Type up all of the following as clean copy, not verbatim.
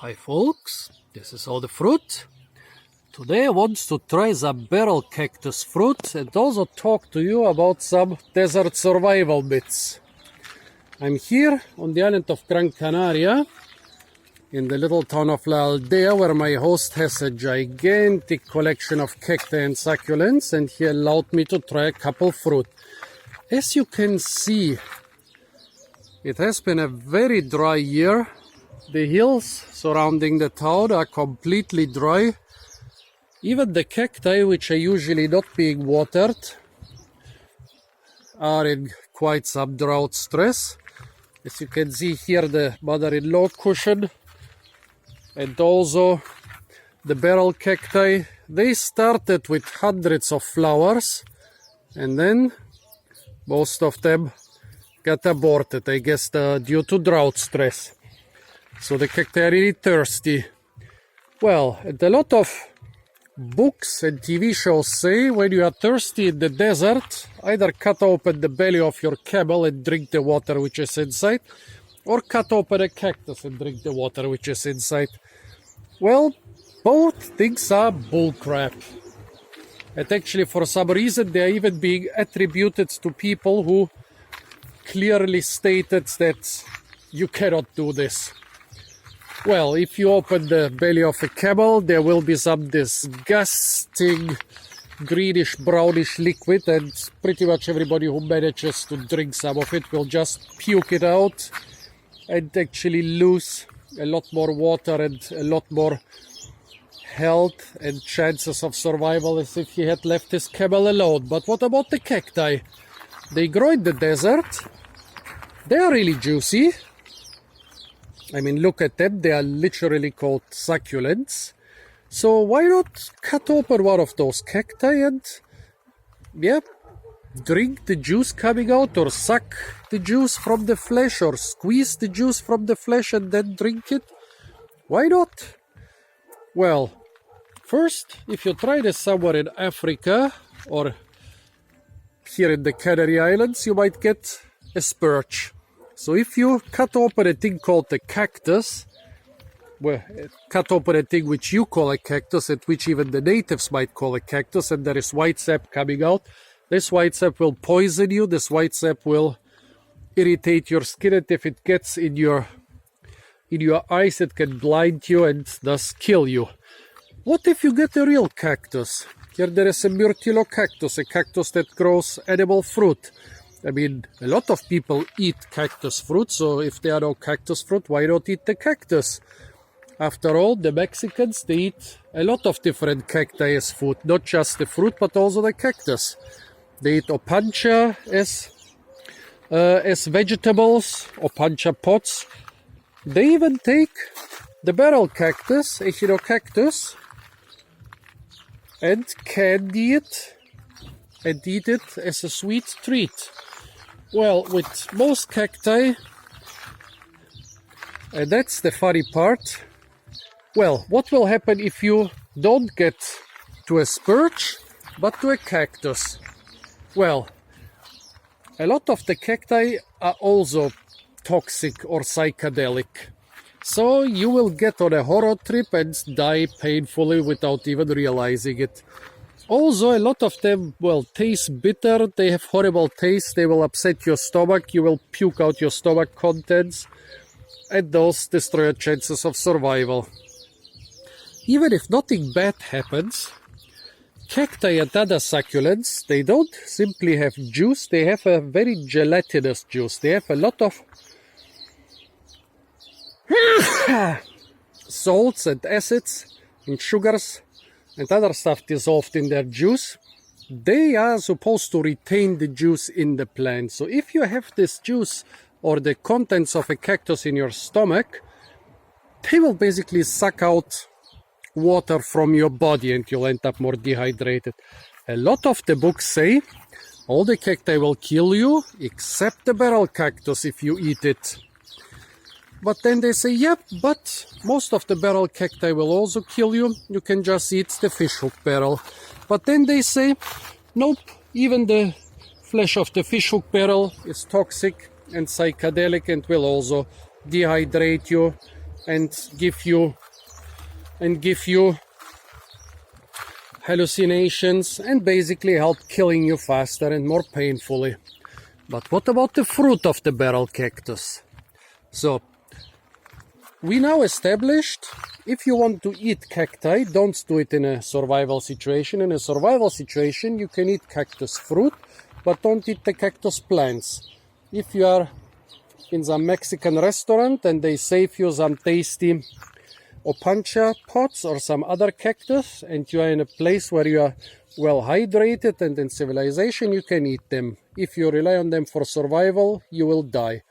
Hi folks, this is all the fruit. Today I want to try the barrel cactus fruit and also talk to you about some desert survival bits. I'm here on the island of Gran Canaria in the little town of La Aldea, where my host has a gigantic collection of cacti and succulents, and he allowed me to try a couple fruit. As you can see, it has been a very dry year. The hills surrounding the town are completely dry. Even the cacti, which are usually not being watered, are in quite some drought stress. As you can see here, the mother-in-law cushion and also the barrel cacti, they started with hundreds of flowers and then most of them got aborted, I guess due to drought stress. So the cacti are really thirsty. Well, and a lot of books and TV shows say when you are thirsty in the desert, either cut open the belly of your camel and drink the water which is inside, or cut open a cactus and drink the water which is inside. Well, both things are bullcrap. And actually, for some reason, they are even being attributed to people who clearly stated that you cannot do this. Well, if you open the belly of a camel, there will be some disgusting greenish brownish liquid, and pretty much everybody who manages to drink some of it will just puke it out and actually lose a lot more water and a lot more health and chances of survival as if he had left his camel alone. But what about the cacti? They grow in the desert. They are really juicy. I mean, look at them. They are literally called succulents. So why not cut open one of those cacti and, drink the juice coming out, or suck the juice from the flesh, or squeeze the juice from the flesh and then drink it? Why not? Well, first, if you try this somewhere in Africa or here in the Canary Islands, you might get a spurge. So if you cut open a thing called a cactus, cut open a thing which you call a cactus and which even the natives might call a cactus, and there is white sap coming out, this white sap will poison you, this white sap will irritate your skin, and if it gets in your eyes, it can blind you and thus kill you. What if you get a real cactus? Here there is a myrtilo cactus, a cactus that grows edible fruit. I mean, a lot of people eat cactus fruit, so if there are no cactus fruit, why not eat the cactus? After all, the Mexicans, they eat a lot of different cacti as food, not just the fruit, but also the cactus. They eat opancha as vegetables, opancha pods. They even take the barrel cactus, Echinocactus, and candy it and eat it as a sweet treat. Well, with most cacti, and that's the funny part, well, what will happen if you don't get to a spurge, but to a cactus? Well, a lot of the cacti are also toxic or psychedelic. So you will get on a horror trip and die painfully without even realizing it. Also, a lot of them, well, taste bitter, they have horrible taste, they will upset your stomach, you will puke out your stomach contents, and those destroy your chances of survival. Even if nothing bad happens, cacti and other succulents, they don't simply have juice, they have a very gelatinous juice. They have a lot of salts and acids and sugars and other stuff dissolved in their juice. They are supposed to retain the juice in the plant. So if you have this juice or the contents of a cactus in your stomach, they will basically suck out water from your body and you'll end up more dehydrated. A lot of the books say all the cacti will kill you except the barrel cactus if you eat it. But then they say, yep, but most of the barrel cacti will also kill you. You can just eat the fishhook barrel. But then they say, nope, even the flesh of the fishhook barrel is toxic and psychedelic and will also dehydrate you and give you hallucinations and basically help killing you faster and more painfully. But what about the fruit of the barrel cactus? So we now established, if you want to eat cacti, don't do it in a survival situation. In a survival situation, you can eat cactus fruit, but don't eat the cactus plants. If you are in some Mexican restaurant and they save you some tasty opancha pots or some other cactus, and you are in a place where you are well hydrated and in civilization, you can eat them. If you rely on them for survival, you will die.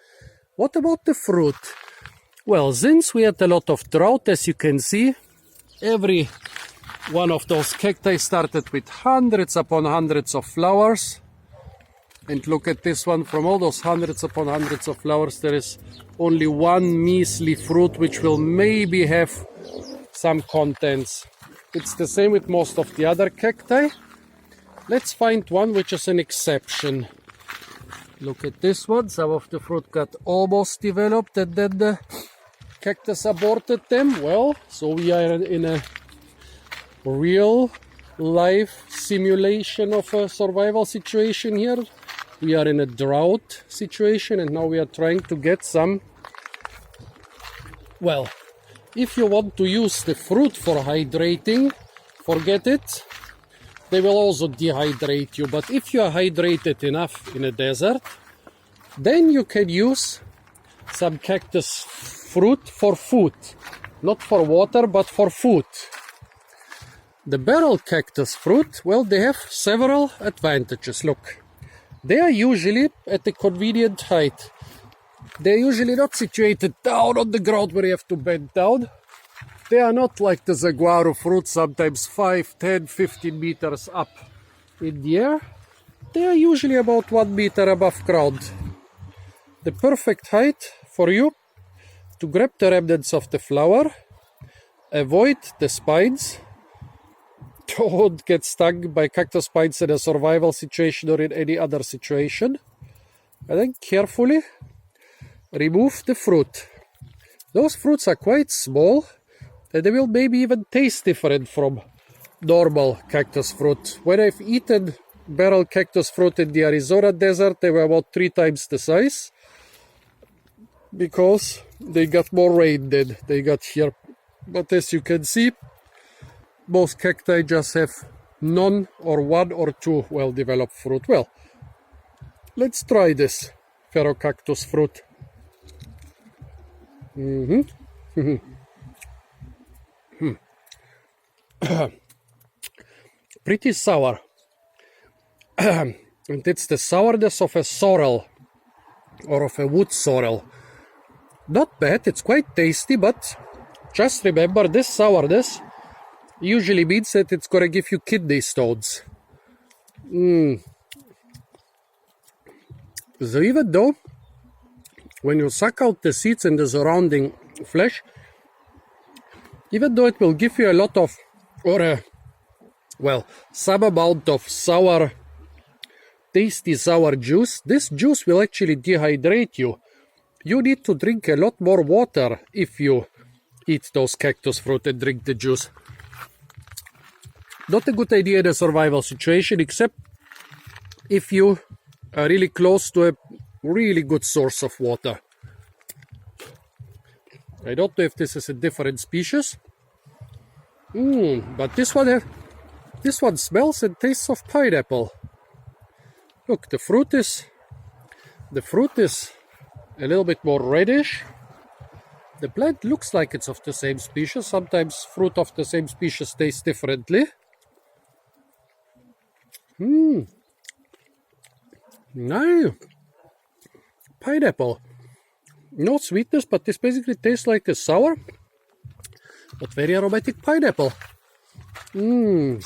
What about the fruit? Well, since we had a lot of drought, as you can see, every one of those cacti started with hundreds upon hundreds of flowers. And look at this one, from all those hundreds upon hundreds of flowers, there is only one measly fruit which will maybe have some contents. It's the same with most of the other cacti. Let's find one which is an exception. Look at this one, some of the fruit got almost developed and then the cactus aborted them. Well, so we are in a real life simulation of a survival situation here. We are in a drought situation and now we are trying to get some. Well, if you want to use the fruit for hydrating, forget it. They will also dehydrate you. But if you are hydrated enough in a desert, then you can use some cactus fruit for food. Not for water, but for food. The barrel cactus fruit, well, they have several advantages. Look, they are usually at a convenient height. They're usually not situated down on the ground where you have to bend down. They are not like the saguaro fruit, sometimes 5, 10, 15 meters up in the air. They are usually about 1 meter above ground. The perfect height for you to grab the remnants of the flower, avoid the spines, don't get stung by cactus spines in a survival situation or in any other situation, and then carefully remove the fruit. Those fruits are quite small and they will maybe even taste different from normal cactus fruit. When I've eaten barrel cactus fruit in the Arizona desert, they were about 3 times the size because they got more rain than they got here. But as you can see, most cacti just have none or 1 or 2 well-developed fruit. Well, let's try this Ferrocactus fruit. Pretty sour. And it's the sourness of a sorrel or of a wood sorrel. Not bad, it's quite tasty, but just remember this sourness usually means that it's gonna give you kidney stones. So even though when you suck out the seeds and the surrounding flesh, even though it will give you a lot of, some amount of sour, tasty sour juice, this juice will actually dehydrate you. You need to drink a lot more water if you eat those cactus fruit and drink the juice. Not a good idea in a survival situation, except if you are really close to a really good source of water. I don't know if this is a different species. But this one smells and tastes of pineapple. Look, the fruit is a little bit more reddish. The plant looks like it's of the same species. Sometimes fruit of the same species tastes differently. Nice. Pineapple. No sweetness, but this basically tastes like a sour but very aromatic pineapple. In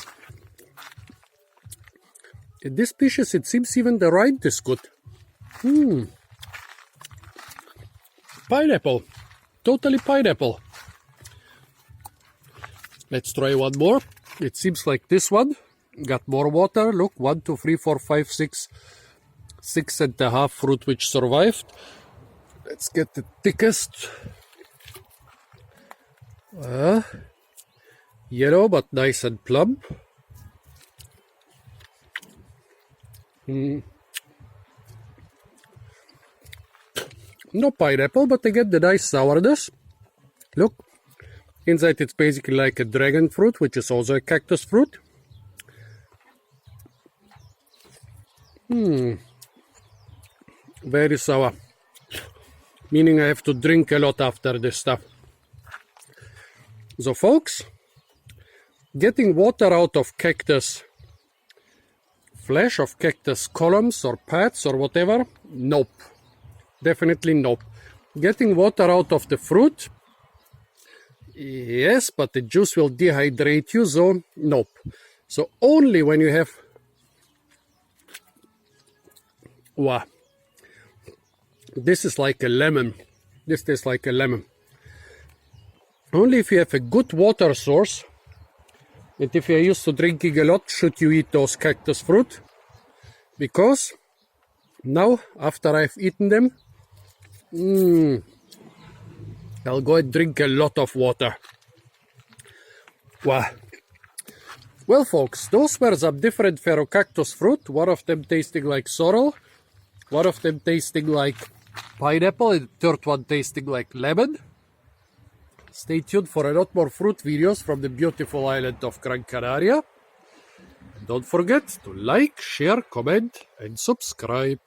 this species it seems even the rind is good. Pineapple. Totally pineapple. Let's try one more. It seems like this one got more water. Look, 1, 2, 3, 4, 5, 6. 6.5 fruit which survived. Let's get the thickest. Yellow but nice and plump. No pineapple, but again the nice sourness. Look, inside it's basically like a dragon fruit, which is also a cactus fruit. Very sour. Meaning I have to drink a lot after this stuff. So folks, getting water out of cactus flesh, of cactus columns or pads or whatever, nope. Definitely nope. Getting water out of the fruit, yes, but the juice will dehydrate you, so nope. So only when you have... Wow. This is like a lemon. This tastes like a lemon. Only if you have a good water source, and if you're used to drinking a lot, should you eat those cactus fruit. Because now, after I've eaten them, I'll go and drink a lot of water. Wow. Well, folks, those were some different Ferrocactus fruit. One of them tasting like sorrel, one of them tasting like pineapple, and the third one tasting like lemon. Stay tuned for a lot more fruit videos from the beautiful island of Gran Canaria. Don't forget to like, share, comment, and subscribe.